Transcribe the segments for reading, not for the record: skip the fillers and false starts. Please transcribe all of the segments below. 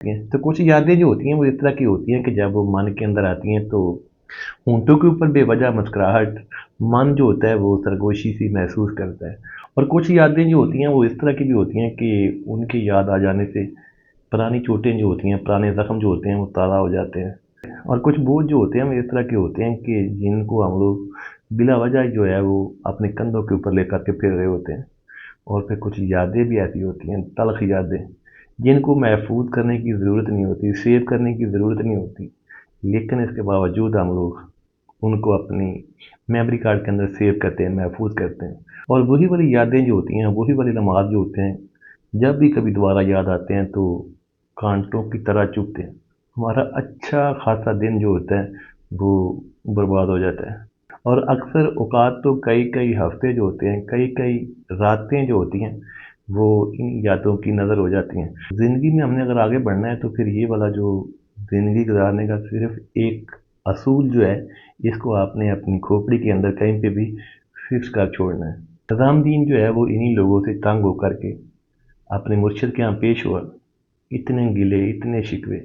तो कुछ यादें जो होती हैं वो इस तरह की होती हैं कि जब वो मन के अंदर आती हैं तो होंठों के ऊपर बेवजह मुस्कुराहट, मन जो होता है वो सरगोशी सी महसूस करता है। और कुछ यादें जो होती हैं वो इस तरह की भी होती हैं कि उनकी याद आ जाने से पुरानी चोटें जो होती हैं, पुराने ज़ख्म जो होते हैं वो ताज़ा हो जाते हैं। और कुछ बोझ जो होते हैं वो इस तरह के होते हैं कि जिनको हम लोग बिला वजह जो है वो अपने कंधों के ऊपर लेकर के फिर रहे होते हैं। और फिर कुछ यादें भी ऐसी होती हैं, तल्ख़ यादें, जिनको महफूज करने की ज़रूरत नहीं होती, सेव करने की ज़रूरत नहीं होती, लेकिन इसके बावजूद हम लोग उनको अपनी मेमोरी कार्ड के अंदर सेव करते हैं, महफूज करते हैं। और वही वाली यादें जो होती हैं, वही वाले लम्हात जो होते हैं, जब भी कभी दोबारा याद आते हैं तो कांटों की तरह चुभते हैं। हमारा अच्छा खासा दिन जो होता है वो बर्बाद हो जाता है। और अक्सर औकात तो कई कई हफ्ते जो होते हैं, कई कई रातें जो होती हैं वो इन यादों की नज़र हो जाती हैं। ज़िंदगी में हमने अगर आगे बढ़ना है तो फिर ये वाला जो ज़िंदगी गुजारने का सिर्फ एक असूल जो है, इसको आपने अपनी खोपड़ी के अंदर कहीं पे भी फिक्स कर छोड़ना है। निज़ामुद्दीन जो है वो इन्हीं लोगों से तंग होकर के अपने मुर्शिद के यहाँ पेश हुआ। इतने गिले, इतने शिकवे।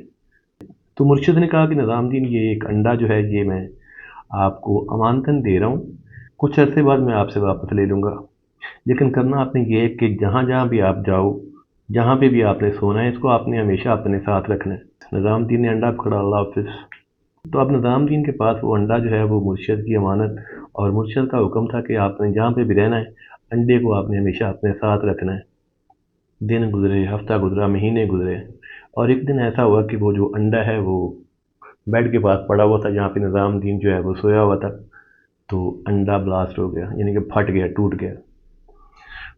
तो मुर्शिद ने कहा कि निज़ामुद्दीन, ये एक अंडा जो है ये मैं आपको अमानतन दे रहा हूँ, कुछ अरसे बाद मैं आपसे वापस ले लूँगा। लेकिन करना आपने ये है कि जहाँ जहाँ भी आप जाओ, जहाँ पे भी आपने सोना है, इसको आपने हमेशा अपने साथ रखना है। निज़ामुद्दीन ने अंडा पकड़ा, अल्लाह हाफिज़। तो अब निज़ामुद्दीन के पास वो अंडा जो है वो मुर्शिद की अमानत, और मुर्शिद का हुक्म था कि आपने जहाँ पे भी रहना है, अंडे को आपने हमेशा अपने साथ रखना है। दिन गुजरे, हफ्ता गुजरा, महीने गुजरे, और एक दिन ऐसा हुआ कि वो जो अंडा है वो बेड के पास पड़ा हुआ था जहाँ पे निज़ामुद्दीन जो है वो सोया हुआ था। तो अंडा ब्लास्ट हो गया, यानी कि फट गया, टूट गया।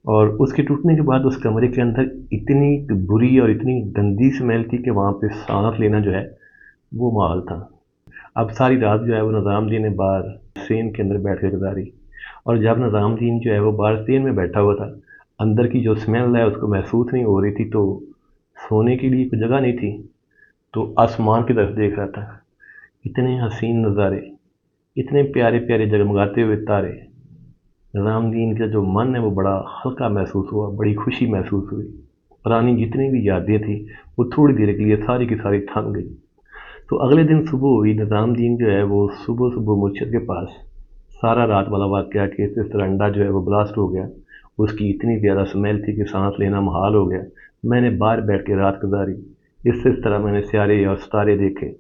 और उसके टूटने के बाद उस कमरे के अंदर इतनी बुरी और इतनी गंदी स्मेल थी कि वहाँ पे सांस लेना जो है वो मुहाल था। अब सारी रात जो है वो निज़ामुद्दीन ने बाहर सेन के अंदर बैठ कर गुजारी। और जब निज़ामुद्दीन जो है वो बाहर सेन में बैठा हुआ था, अंदर की जो स्मेल है उसको महसूस नहीं हो रही थी, तो सोने के लिए कोई जगह नहीं थी, तो आसमान की तरफ देख रहा था। इतने हसीन नज़ारे, इतने प्यारे प्यारे जगमगाते हुए तारे। निज़ामुद्दीन का जो मन है वो बड़ा हल्का महसूस हुआ, बड़ी खुशी महसूस हुई। पुरानी जितनी भी यादें थी वो थोड़ी देर के लिए सारी की सारी थम गई। तो अगले दिन सुबह हुई, निज़ामुद्दीन जो है वो सुबह सुबह मुर्शिद के पास सारा रात वाला वाक़या कि इस तरह अंडा जो है वो ब्लास्ट हो गया, उसकी इतनी ज़्यादा स्मेल थी कि सांस लेना मुहाल हो गया, मैंने बाहर बैठ के रात गुजारी, इस तरह मैंने सियारे और सितारे देखे,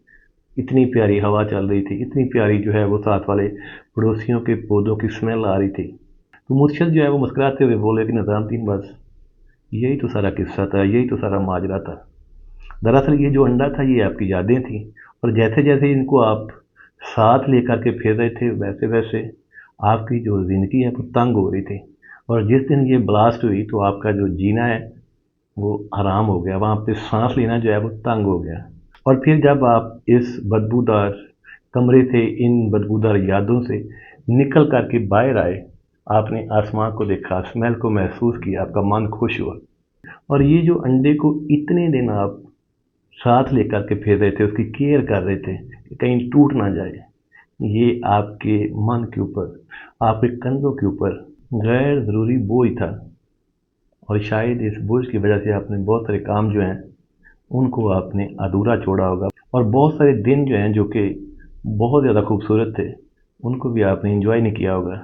इतनी प्यारी हवा चल रही थी, इतनी प्यारी जो है वो साथ वाले पड़ोसियों के पौधों की स्मेल आ रही थी। तो मुर्शिद जो है वो मुस्कुराते हुए बोले कि निज़ामुद्दीन, बस यही तो सारा किस्सा था, यही तो सारा माजरा था। दरअसल ये जो अंडा था ये आपकी यादें थी, और जैसे जैसे इनको आप साथ लेकर के फिर रहे थे वैसे वैसे आपकी जो ज़िंदगी है वो तंग हो रही थी। और जिस दिन ये ब्लास्ट हुई तो आपका जो जीना है वो हराम हो गया, वहाँ पे सांस लेना जो है वो तंग हो गया। और फिर जब आप इस बदबूदार कमरे से, इन बदबूदार यादों से निकल कर के बाहर आए, आपने आसमान को देखा, स्मेल को महसूस किया, आपका मन खुश हुआ। और ये जो अंडे को इतने दिन आप साथ लेकर के फिर रहे थे, उसकी केयर कर रहे थे कि कहीं टूट ना जाए, ये आपके मन के ऊपर, आपके कंधों के ऊपर गैर ज़रूरी बोझ था। और शायद इस बोझ की वजह से आपने बहुत सारे काम जो हैं उनको आपने अधूरा छोड़ा होगा, और बहुत सारे दिन जो हैं जो कि बहुत ज़्यादा खूबसूरत थे उनको भी आपने एंजॉय नहीं किया होगा।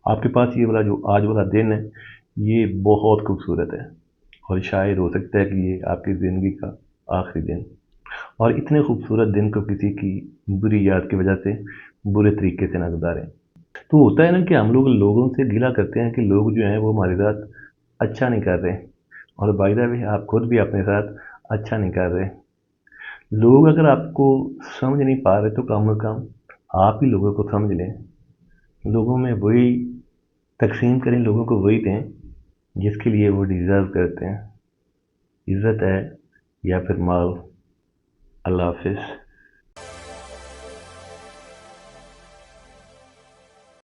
आपके पास ये वाला जो आज वाला दिन है ये बहुत खूबसूरत है, और शायद हो सकता है कि ये आपकी ज़िंदगी का आखिरी दिन, और इतने खूबसूरत दिन को किसी की बुरी याद की वजह से बुरे तरीके से ना गुजारें। तो होता है ना कि हम लोग लोगों से गिला करते हैं कि लोग जो हैं वो हमारे साथ अच्छा नहीं कर रहे, और बाय द वे आप खुद भी अपने साथ अच्छा नहीं कर रहे। लोग अगर आपको समझ नहीं पा रहे तो कम से कम आप ही लोगों को समझ लें। लोगों में वही तकसीम करें, लोगों को वही दें जिसके लिए वो डिज़र्व करते हैं। इज़्ज़त है या फिर माल। अल्लाह हाफिज़।